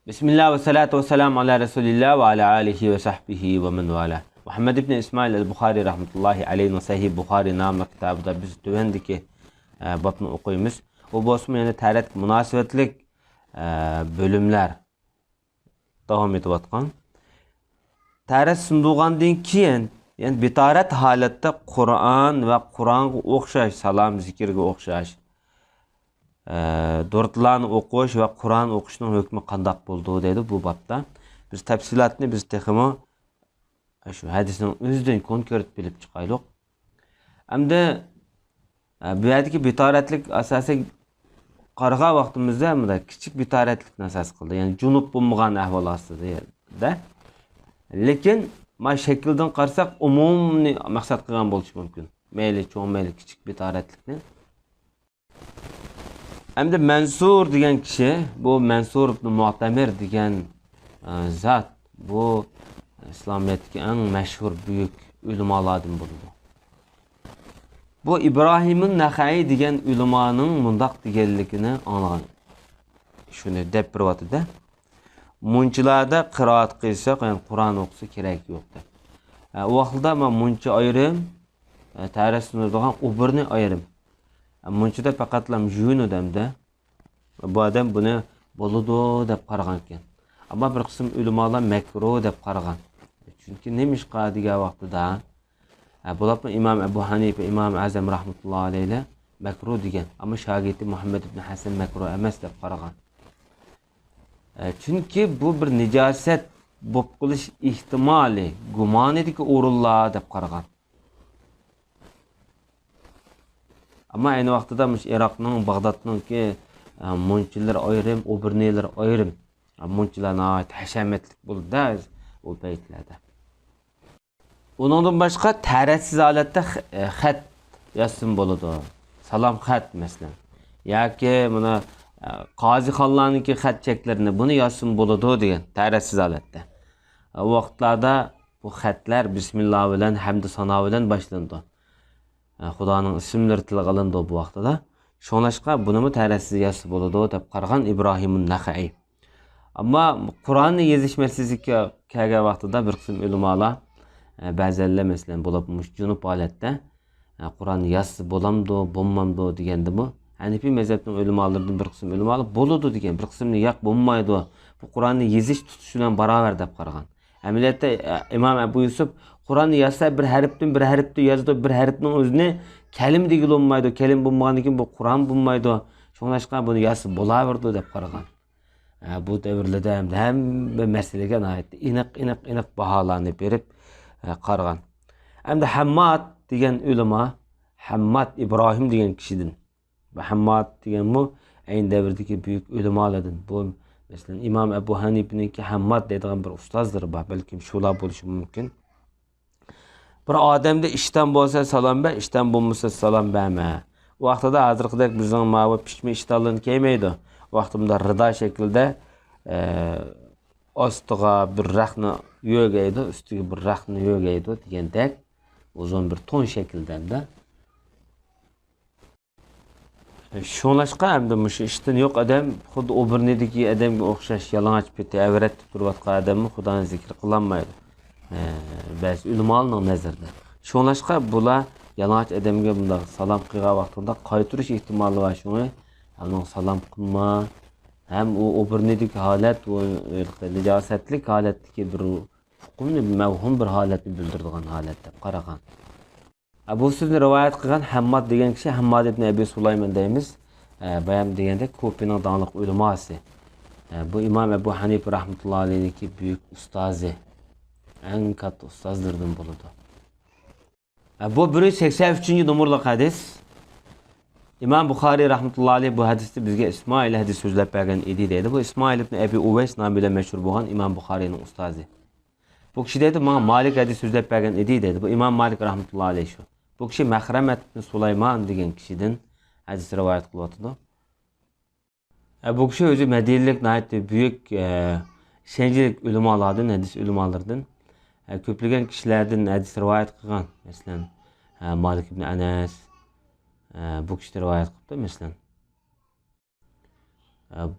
Bismillah ve salatu ve selamu ala Resulillah ve ala alihi ve sahbihi ve men vala. Muhammed ibn İsmail el-Bukhari rahmetullahi aleyhi ve sahih Bukhari namlı kitabıda biz tövendiki babını okuyumuz. O bosmu yani tarat münasebetlik bölümler devam etip atkan. Tarat sunduğandan keyin yani bitarat halatda Kur'an ve Kur'an'a okşaş, salam zikirge okşaş. Dörtlarni o'qish va Qur'on o'qishning hukmi qanday bo'ldi deydi bu bobda. Biz tafsilotni biz texmo shu hadisning o'zidan konkret bilib chiqaylik. Hamda bu yerdagi bitoratlik asosi qarg'a vaqtimizda bunda kichik bitoratlikni asos qildi. Ya'ni junub bo'lmagan ahvol ostida. Lekin mana shakldan qarasak umumiy maqsad qilgan bo'lishi mumkin. Mayli cho'ng mayli kichik bitoratlikni. Hem de Mansur degan kishi, bu Mansur ibn Mu'tamir degan zat, bu İslamiyetdagi eng mashhur buyuk ulamolardan bo'ldi. Bu İbrahim'in Naxai degan ulamoning mundaq deganligini anglagan. Shuni deb biryapti-da. Munchilarda qiroat qilsa, yani Qur'on o'qisa kerak yo'q deb. O vaqtda men muncha ayrim, tarasini o'birni ayrim. Munchida faqatlam juyun odamda bu odam buni bo'ladi deb qaragan ekan. Ammo bir qism ulamolar makruh deb qaragan. Chunki nemishqa degan vaqtida bular İmam Ebu Hanife, İmam Azam rahmetullohi alayhi makruh degan. Ammo shogirdi Muhammad ibn Hasan makruh emas deb qaragan. Chunki bu bir nijosat bo'lib qolish ehtimoli, gumonidagi o'rinlar deb qaragan. Ama aynı vaqtida Iroqning, Bag'dodning munchilar ayrim, o'birnilar ayrim. Munchilarning hashamatlik bo'ldi o paytlarda. Uningdan boshqa taratsiz holatda xat yozsin bo'ladi. Salom xat masalan. Yoki buni qozixonlarniki xat cheklarini buni yozsin bo'ladi degan taratsiz holatda. O vaqtlarda bu xatlar bismillah bilan hamd sano bilan boshlandi. Xudoning ismlari tilga olindi bu vaqtda. Shonashqa bunimi tarassiz yozsa bo'ladi deb qaragan İbrahim'in Naxai. Ammo Qur'onni yezishmaslikka kelgan vaqtida bir qism ulamolar ba'zilar masalan bo'libmush junub holatda Qur'onni yozsa bo'lamdi, bo'lmamdi degandimi? Hanifiy mazhabning ulamolaridan bir qism ulamolar bo'ladi degan, bir qismni yo'q bo'lmaydi. Bu Qur'onni yezish tutish bilan barobar deb qaragan. Amaliyotda İmam Ebu Yusuf Qur'onni yozsa bir harfni yozdi, bir harfning o'zini kalim degil olmaydi. Kalim bo'lmagandan keyin bu Qur'on bo'lmaydi. Shunlashqa buni yozsa bo'laverdi deb qaragan. Bu davrlarda hamma masalaga aniq baholarni berib qaragan. Hamda Hammad degan ulamo, Hammad İbrahim degan kishidan. Bu Hammad degan bu ayni davrdagi buyuk ulamolardan. Bu masalan İmam Ebu Hanife'ninki Hammad deydigan bir ustozdir bor, balkim shular bo'lishi mumkin. Bir odamda ishdan bo'lsa salom ber, ishdan bo'lmasa salom berma. Bu vaqtda hozirgidek bizning ma'va pishma ishtonlarni kelmaydi. Bu vaqtimda rido shaklida ostiga bir raqni yo'gaydi, ustiga bir raqni yo'gaydi degandek uzun bir ton shaklda. Shunlashqa hamda mush ishdan yo'q odam xuddi o'birnidagi odamga o'xshash yalang'och peti avrat turayotgan odamni Xudoning zikr qilolmaydi. Ba'zi ulamolarning nazarida. Shunlashqa bular yalang'och odamga bunday salom qilgan vaqtida qaytirish ehtimoli bor. Shuni uning salom qilma, ham u o'birnidagi holat va nijosatlik holatdagi bir hukmni mavhum bir holatni bildiradigan holat deb qaragan. Bu so'zni rivoyat qilgan Hammad degan kishi Hammad ibn Abi Sulaymon deymiz. Bayam deganda ko'pining donliq ulamosi. Bu İmam Ebu Hanife rahmetullohi alayhiki buyuk ustozi. Eng katta ustozlardan bo'ladi. Bu 183 numaralı hadis. İmam Bukhari rahmetullohi alayhi bu hadisni bizga Ismoil hadis so'zlab bergan edi deydi. Bu Ismoil ibn Abi Uvays nomi bilan mashhur bo'lgan İmam Bukharining ustozi. Bu kishi deydi, "Men Malik hadis so'zlab bergan edi" deydi. Bu İmam Malik rahmetullohi alayhi shu. Bu kishi Mahramat ibn Sulaymon degan kishidan hadis rivoyat qilyapti. Bu kishi o'zi Madinalik nihoyatda buyuk shenjilik ulamolardan, hadis ulamolardan ko'plagan kishilardan hadis rivoyat qilgan. Masalan, Malik ibn Anas bu kishi rivoyat qildi masalan.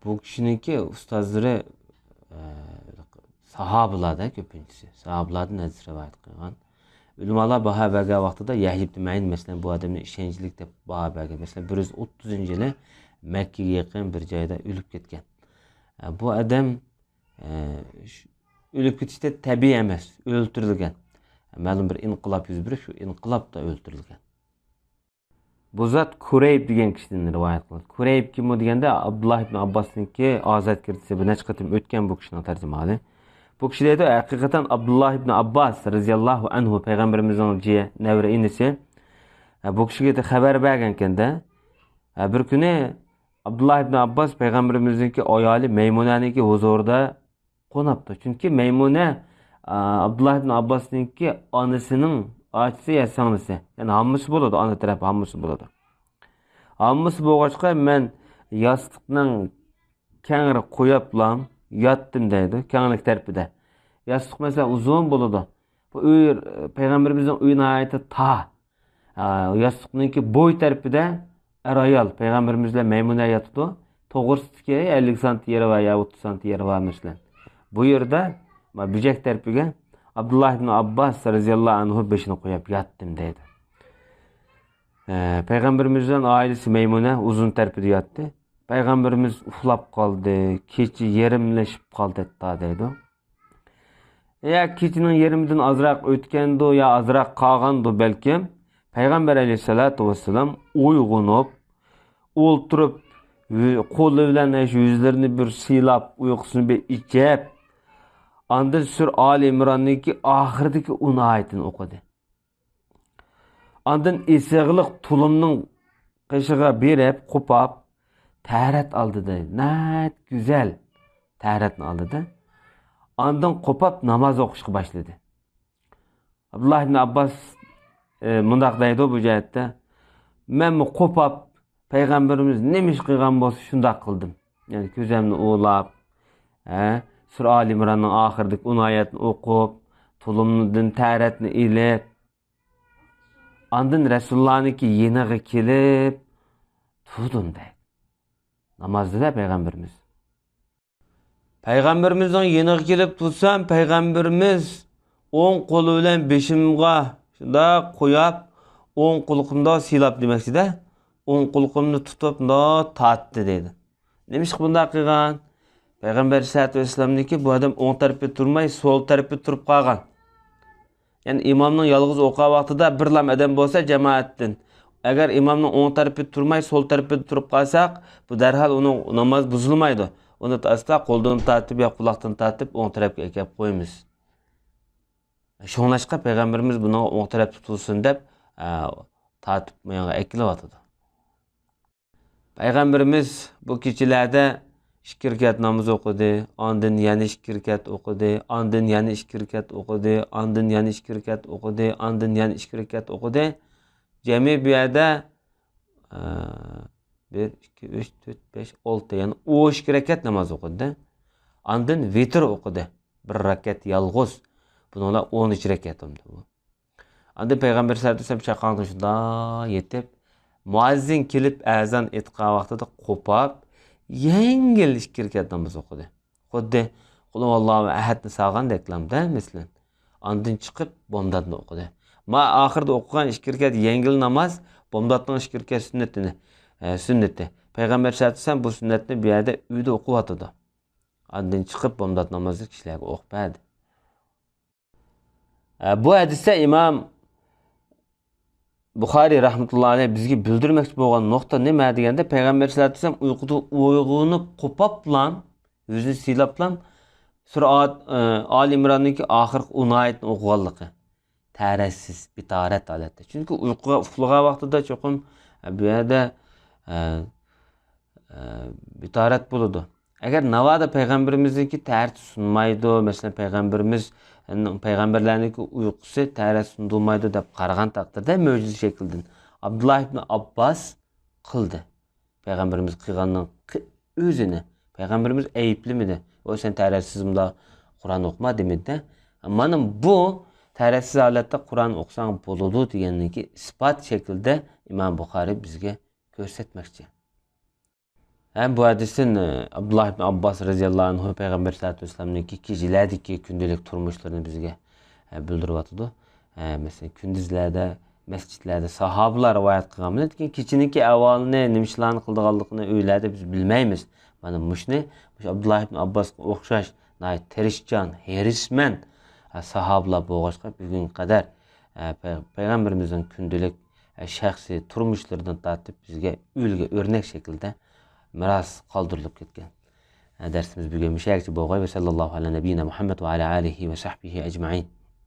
Bu kishiniki ustozlari sahabalarda köpüncüsü. Sahabalardan hadis rivayet kılgan. Ülümalar baha bergen vaqtida Yahya ibn Ma'in mesela bu adamın işençilik deb baha bergen. Mesela 130 yılı Mekke'ye yakın bir joyda ölüp ketgan. Bu adam ölüp ketishde tabiiy emas, o'ltirilgan. Ma'lum bir inqilob yuz berib, shu inqilobda o'ltirilgan. Bu zat Kurayb degan kishidan rivoyat qiladi. Kurayb kim u deganda Abdullah ibn Abbosniki ozod kirtisi bir necha qatim o'tgan bu kishining tarjimasi. Bu kishi deydi, haqiqatan Abdullah ibn Abbos radhiyallohu anhu payg'ambarimizning jiya navra inisi. Bu kishiga xabar bergan ekanda, bir kuni Abdullah ibn Abbos payg'ambarimizniki ayoli Maymunaniki huzurida qo'napti. Chunki Maymuna Abdullah ibn Abbosniki onasining ochisi ya singlisi. Yani hammasi bo'ladi, ona taraf hammasi bo'ladi. Hammasi bo'lg'achqa men yostiqning kengri qo'yaplam, yotdim deydi, kenglik tarafida. Yostiq mesela uzun bo'ladi. Bu uy payg'ambarimizning uyina aytib ta. Yostiqninki bo'y tarafida ayol payg'ambarimizla Maymuna yotibdi. To'g'risiki 50 sant yeri va ya 30 sant yeri var mesela. Bu yerda bujak tarafiga Abdullah ibn Abbas radhiyallohu anhu beşini koyup yattım deydi. Peygamberimizden ailesi Meymune uzun terpide yattı. Peygamberimiz uflap kaldı, keçi yerimleşip kaldı hatta deydi. Ya keçinin yerimden azrak ötkendi ya azrak kalgandı belki. Peygamber aleyhissalatu vesselam uygunup, oturup, kolu bilen yüzlerini bir silap, uykusunu bir içep, Andın Sur Ali İmran'daki ahirdeki un ayetini okudu. Andın esiğlik tulumның kışığa berip, kopap, taharet aldı da. Net güzel taharetini aldı da. Andın kopap namaz okuşu başladı. Abdullah ibn Abbas mundaq deydi bu cihette. Men kopap Peygamberimiz nemiş kıygan bolsa şundaq kıldım. Yani gözümni uğlap, Sur Ali İmran'ın ahirdeki un ayetini okup, tulumnudun taharetini ilip, andın Resulullah'ınki yeniği kelip, tutun deydi. Namazda da Peygamberimiz. Peygamberimizden yeniği kelip tutsam, Peygamberimiz 10 kolu bilen beşimga şunda koyap, 10 kulkumda silap demekçi de, 10 kulkumunu tutup da tattı deydi. Demiş ki bunda kıygan, Peygamber sallallahu aleyhi ve sellem'deki bu adam on tarafı turmay, sol tarafı turup kalgan. Yani imamның yalğız oqa vaqtida bir lam adam bolsa cemaattin. Eğer imamның on tarafı turmay, sol tarafı turup kalsak, bu derhal onun namaz buzulmaydı. Onu asla koldan tatip ya kulaktan tatip on tarafı ekep koyumuz. Şoňlaşqa Peygamberimiz bunu on tarafı tutulsun dep tatip mayağa ekilip atıdı. Peygamberimiz bu kişilerde şikirket namaz okudu, andın yani şikirket okudu, andın yani şikirket okudu, andın yani şikirket okudu, andın yani şikirket okudu. Cemi bir yerde 1, 2, 3, 4, 5, 6 yani o şikirket namaz okudu. Andın vitr okudu. Bir raket yalğız. Bununla 13 raket oldu bu. Andın Peygamber sallallahu aleyhi ve sellem şaqandı şunda yetip, muazzin kelip azan etqa vaqtida kopap, yengil şikirket namaz okudu. Xuddi Qul Allahu ahadni sağan deklamda mesela. Andın çıkıp bomdatni okudu. Ma ahirde okugan şikirket yengil namaz bomdatning şikirket sünneti. Peygamber sallallahu aleyhi ve sellem bu sünnetni bir yerde uyda okup atıdı. Andın çıkıp bomdat namazı kişilerge okupadı. Bu hadiste İmam Buxari rahmetullahi aleyh bizge bildirmekçi bolgan nokta neme degende Peygamber sallallahu aleyhi ve sellem uykuda uygunup kopaplan, yüzünü silaplan Sura Ali İmran'daki ahir unayetini okuganlığı. Teressiz, bitaret alette. Çünkü uykuga ufluğa vaqtida çokum bu yerde bitaret buludu. Eğer navada Peygamberimizdeki teret sunmaydı, mesela Peygamberlerdeki uykusu teret sundulmaydı dep qaragan takdirde möcüz şekilde Abdullah ibn Abbas kıldı. Peygamberimiz kıyganın özünü. Peygamberimiz eyipli miydi? O sen teretsizimde Kur'an okuma demedi. Ama bu teretsiz halette Kur'an okusan buludu degeniki ispat şekilde İmam Buxari bizge göstermekçi. Hem bu hadisin Abdullah ibn Abbas radıyallahu anh Peygamber sallallahu aleyhi ve sellem'ninki kişilerdeki gündelik turmuşlarını bizge bildirip atıdı. Mesela gündüzlerde mescitlerde sahabeler rivayet kılgan bilen ki kişiniki ahvalini nimişlarni kıldıganligini öylerde biz bilmeymiz. Mana muşni Abdullah ibn Abbas o'xshash tirishchan, herisman sahabelar bo'lg'achqa bugunga qadar Peygamberimizin gündelik şahsi turmuşlardan tatip bizge ülge örnek şekilde miras kaldırılıp ketken. Dersimiz bugün müşahekçi boğay ve sallallahu ala nebine Muhammed ve ala alihi ve sahbihi ecma'in.